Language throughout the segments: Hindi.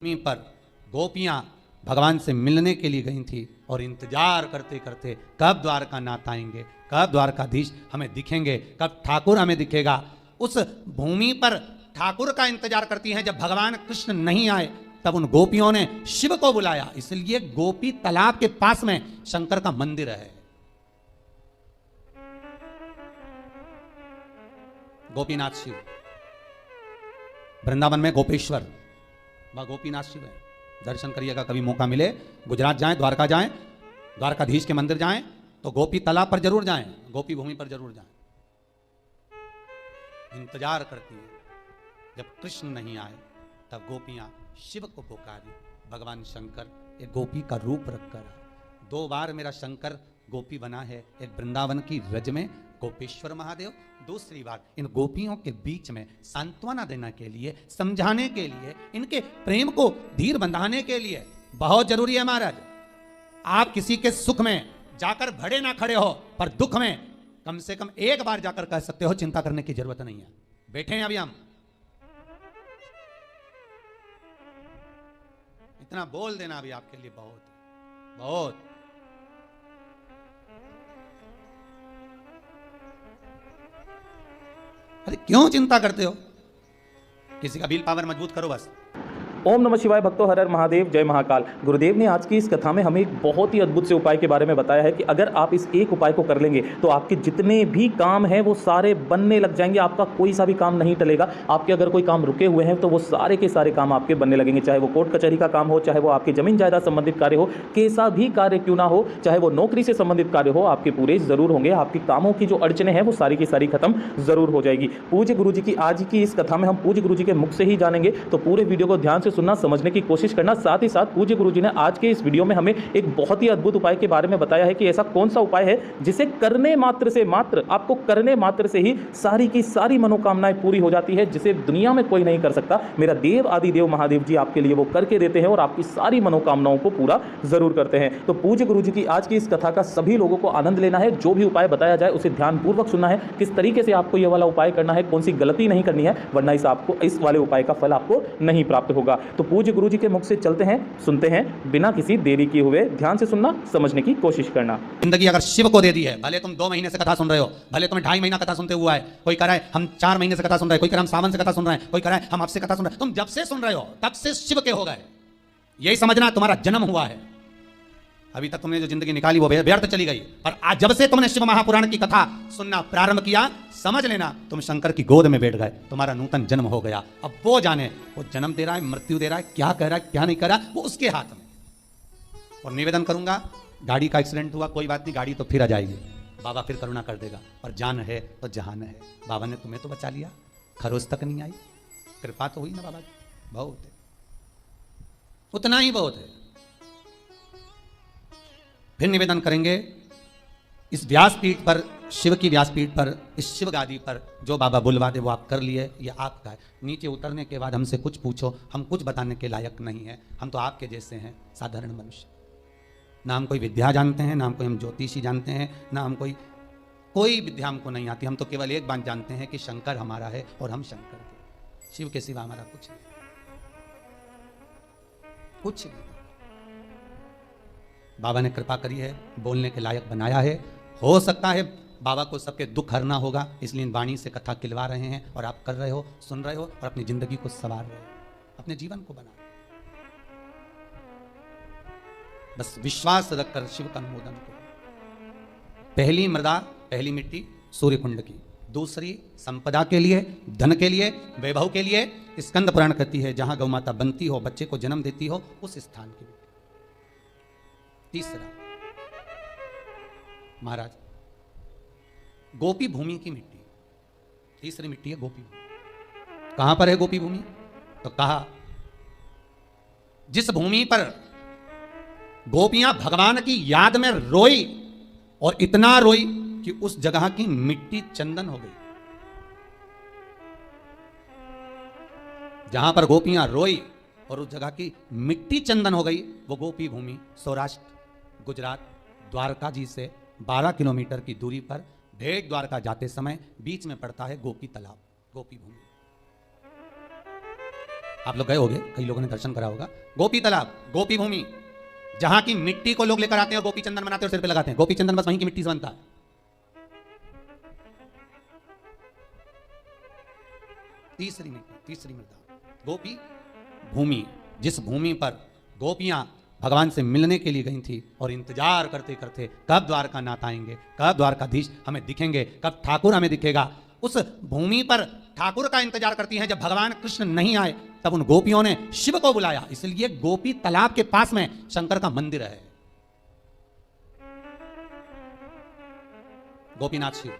भूमि पर गोपियां भगवान से मिलने के लिए गई थी और इंतजार करते करते कब द्वारकानाथ आएंगे, कब द्वारकाधीश हमें दिखेंगे, कब ठाकुर हमें दिखेगा। उस भूमि पर ठाकुर का इंतजार करती हैं। जब भगवान कृष्ण नहीं आए तब उन गोपियों ने शिव को बुलाया, इसलिए गोपी तालाब के पास में शंकर का मंदिर है। गोपीनाथ शिव, वृंदावन में गोपेश्वर, वह गोपीनाथ शिव है। दर्शन करिएगा, कभी मौका मिले गुजरात जाएं, द्वारका जाएं, द्वारकाधीश के मंदिर जाएं तो गोपी तालाब पर जरूर जाएं, गोपी भूमि पर जरूर जाएं। इंतजार करती है। जब कृष्ण नहीं आए तब गोपियां शिव को पुकारी। भगवान शंकर एक गोपी का रूप रखकर आए। 2 बार मेरा शंकर गोपी बना है, एक वृंदावन की रज में गोपेश्वर महादेव, दूसरी बार इन गोपियों के बीच में सांत्वना देने के लिए, समझाने के लिए, इनके प्रेम को धीर बंधाने के लिए। बहुत जरूरी है महाराज, आप किसी के सुख में जाकर भड़े ना खड़े हो, पर दुख में कम से कम एक बार जाकर कह सकते हो चिंता करने की जरूरत नहीं है। बैठे हैं अभी हम, इतना बोल देना अभी आपके लिए बहुत बहुत। अरे क्यों चिंता करते हो? किसी का विल पावर मजबूत करो बस। ओम नमः शिवाय भक्तों, हर हर महादेव, जय महाकाल। गुरुदेव ने आज की इस कथा में हमें एक बहुत ही अद्भुत से उपाय के बारे में बताया है कि अगर आप इस एक उपाय को कर लेंगे तो आपके जितने भी काम हैं वो सारे बनने लग जाएंगे। आपका कोई सा भी काम नहीं टलेगा। आपके अगर कोई काम रुके हुए हैं तो वो सारे के सारे काम आपके बनने लगेंगे। चाहे वो कोर्ट कचहरी का काम हो, चाहे वो आपकी जमीन जायदाद संबंधित कार्य हो, कैसा भी कार्य क्यों ना हो, चाहे वो नौकरी से संबंधित कार्य हो, आपके पूरे जरूर होंगे। आपकी कामों की जो अड़चने हैं वो सारी की सारी खत्म जरूर हो जाएगी। पूज्य गुरु जी की आज की इस कथा में हम पूज्य गुरु जी के मुख से ही जानेंगे, तो पूरे वीडियो को ध्यान से सुनना, समझने की कोशिश करना। साथ ही साथ पूज्य गुरुजी ने आज के इस वीडियो में हमें एक बहुत ही अद्भुत उपाय के बारे में बताया है कि ऐसा कौन सा उपाय है जिसे करने मात्र से, मात्र आपको करने मात्र से ही सारी की सारी मनोकामनाएं पूरी हो जाती है, जिसे दुनिया में कोई नहीं कर सकता। मेरा देव आदि देव महादेव जी आपके लिए वो करके देते हैं और आपकी सारी मनोकामनाओं को पूरा जरूर करते हैं। तो पूज्य गुरुजी की आज की इस कथा का सभी लोगों को आनंद लेना है। जो भी उपाय बताया जाए उसे ध्यानपूर्वक सुनना है, किस तरीके से आपको यह वाला उपाय करना है, कौन सी गलती नहीं करनी है, वरना इस वाले उपाय का फल आपको नहीं प्राप्त होगा। तो पूज्य गुरुजी के मुख से चलते हैं, सुनते हैं, बिना किसी देरी किए हुए। ध्यान से सुनना, समझने की कोशिश करना। जिंदगी अगर शिव को दे दी है, भले तुम 2 महीने से कथा सुन रहे हो, भले तुम्हें 2.5 महीना कथा सुनते हुआ है, कोई कह रहा है हम 4 महीने से कथा सुन रहे हैं, कोई कह रहा है हम सावन से कथा सुन रहे हैं, कोई कह रहा है हम आपसे कथा सुन रहे हैं। तुम जब से सुन रहे हो तब से शिव के हो गए, यही समझना तुम्हारा जन्म हुआ है। अभी तक तुमने जो जिंदगी निकाली वो व्यर्थ चली गई, और आज जब से तुमने शिव महापुराण की कथा सुनना प्रारंभ किया, समझ लेना तुम शंकर की गोद में बैठ गए, तुम्हारा नूतन जन्म हो गया। अब वो जाने वो जन्म दे रहा है, मृत्यु दे रहा है, क्या कह रहा है, क्या नहीं कह रहा, वो उसके हाथ में। और निवेदन करूंगा, गाड़ी का एक्सीडेंट हुआ कोई बात नहीं, गाड़ी तो फिर आ जाएगी, बाबा फिर करुणा कर देगा, पर जान है तो जहान है। बाबा ने तुम्हें तो बचा लिया, खरोच तक नहीं आई, कृपा तो हुई ना बाबा की, बहुत है, उतना ही बहुत है। फिर निवेदन करेंगे, इस व्यासपीठ पर, शिव की व्यासपीठ पर, इस शिव गादी पर जो बाबा बुलवा दे वो आप कर लिए, ये आपका है। नीचे उतरने के बाद हमसे कुछ पूछो, हम कुछ बताने के लायक नहीं है। हम तो आपके जैसे हैं, साधारण मनुष्य। ना हम कोई विद्या जानते हैं, ना हम कोई हम ज्योतिषी जानते हैं, ना हम कोई विद्या हमको नहीं आती। हम तो केवल एक बात जानते हैं कि शंकर हमारा है और हम शंकर के, शिव के सिवा हमारा कुछ नहीं, कुछ नहीं। बाबा ने कृपा करी है, बोलने के लायक बनाया है। हो सकता है बाबा को सबके दुख हरना होगा, इसलिए इन वाणी से कथा खिलवा रहे हैं, और आप कर रहे हो, सुन रहे हो, और अपनी जिंदगी को संवार रहे हो, अपने जीवन को बना रहे हो। बस विश्वास रखकर शिव का अनुमोदन करो। पहली मृदा, पहली मिट्टी सूर्य कुंड की, दूसरी संपदा के लिए, धन के लिए, वैभव के लिए। स्कंद पुराण कहती है जहां गौ माता बनती हो, बच्चे को जन्म देती हो, उस स्थान की। तीसरा महाराज, गोपी भूमि की मिट्टी, तीसरी मिट्टी है गोपी भूमि। कहां पर है गोपी भूमि? तो कहा जिस भूमि पर गोपियां भगवान की याद में रोई, और इतना रोई कि उस जगह की मिट्टी चंदन हो गई। जहां पर गोपियां रोई और उस जगह की मिट्टी चंदन हो गई, वो गोपी भूमि सौराष्ट्र, गुजरात, द्वारका जी से 12 किलोमीटर की दूरी पर भेड़ द्वारका जाते समय बीच में पड़ता है गोपी तालाब, गोपी भूमि। आप लोग गए होंगे, कई लोगों ने दर्शन करा होगा। गोपी तालाब, गोपी भूमि, जहां की मिट्टी को लोग लेकर आते हैं और गोपी चंदन बनाते हैं और सिर पे लगाते हैं। गोपी चंदन बस वहीं की मिट्टी से बनता है। तीसरी मृदा, गोपी भूमि, जिस भूमि पर गोपियां भगवान से मिलने के लिए गई थी और इंतजार करते करते कब द्वारकानाथ आएंगे, कब द्वारकाधीश हमें दिखेंगे, कब ठाकुर हमें दिखेगा, उस भूमि पर ठाकुर का इंतजार करती हैं। जब भगवान कृष्ण नहीं आए तब उन गोपियों ने शिव को बुलाया, इसलिए गोपी तालाब के पास में शंकर का मंदिर है। गोपीनाथ शिव,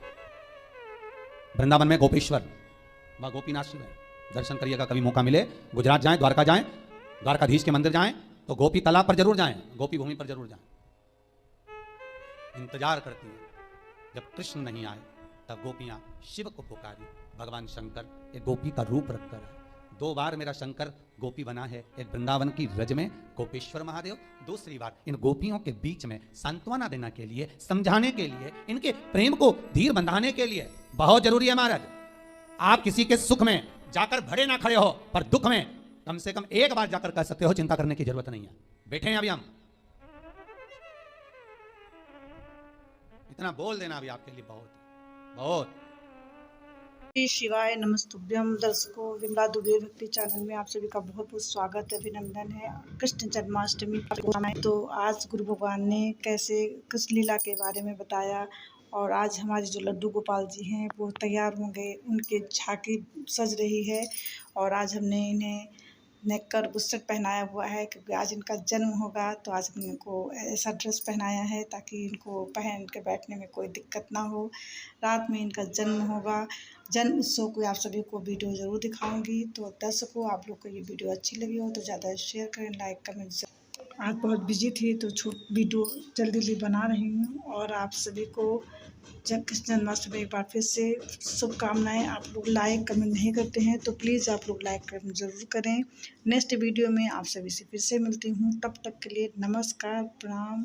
वृंदावन में गोपेश्वर, वह गोपीनाथ शिव है। दर्शन करिएगा, कभी मौका मिले गुजरात जाएं, द्वारका जाएं, द्वारकाधीश के मंदिर जाएं तो गोपी तालाब पर जरूर जाएं, गोपी भूमि पर जरूर जाएं। इंतजार करती है, जब कृष्ण नहीं आए तब गोपियां शिव को पुकारी। भगवान शंकर एक गोपी का रूप रखकर है। 2 बार मेरा शंकर गोपी बना है, एक वृंदावन की रज में गोपेश्वर महादेव, दूसरी बार इन गोपियों के बीच में सांत्वना देने के लिए, समझाने के लिए, इनके प्रेम को धीर बंधाने के लिए। बहुत जरूरी है महाराज, आप किसी के सुख में जाकर भरे ना खड़े हो, पर दुख में कम से कम एक बार जाकर कह सकते हो चिंता करने की जरूरत नहीं है, बैठे हैं अभी हम। इतना बोल देना अभी आपके लिए बहुत बहुत। श्री शिवाय नमस्तुभ्यम। दर्शकों, विमला दुबे भक्ति चैनल में आप सभी का बहुत बहुत स्वागत है, अभिनंदन है। कृष्ण जन्माष्टमी तो आज गुरु भगवान ने कैसे कृष्ण लीला के बारे में बताया, और आज हमारे जो लड्डू गोपाल जी हैं वो तैयार होंगे, उनके झांकी सज रही है। और आज हमने इन्हें नेकर बुस्टर पहनाया हुआ है क्योंकि आज इनका जन्म होगा, तो आज हमने इनको ऐसा ड्रेस पहनाया है ताकि इनको पहन के बैठने में कोई दिक्कत ना हो। रात में इनका जन्म होगा। जन्म उत्सव को आप सभी को वीडियो ज़रूर दिखाऊंगी। तो दर्शकों, आप लोग को ये वीडियो अच्छी लगी हो तो ज़्यादा शेयर करें, लाइक कमेंट। आज बहुत बिजी थी तो वीडियो जल्दी बना रही हूँ। और आप सभी को कृष्ण जन्माष्टमी एक बार फिर से शुभकामनाएं। आप लोग लाइक कमेंट नहीं करते हैं तो प्लीज़ आप लोग लाइक कमेंट ज़रूर करें। नेक्स्ट वीडियो में आप सभी से फिर से मिलती हूँ, तब तक के लिए नमस्कार, प्रणाम।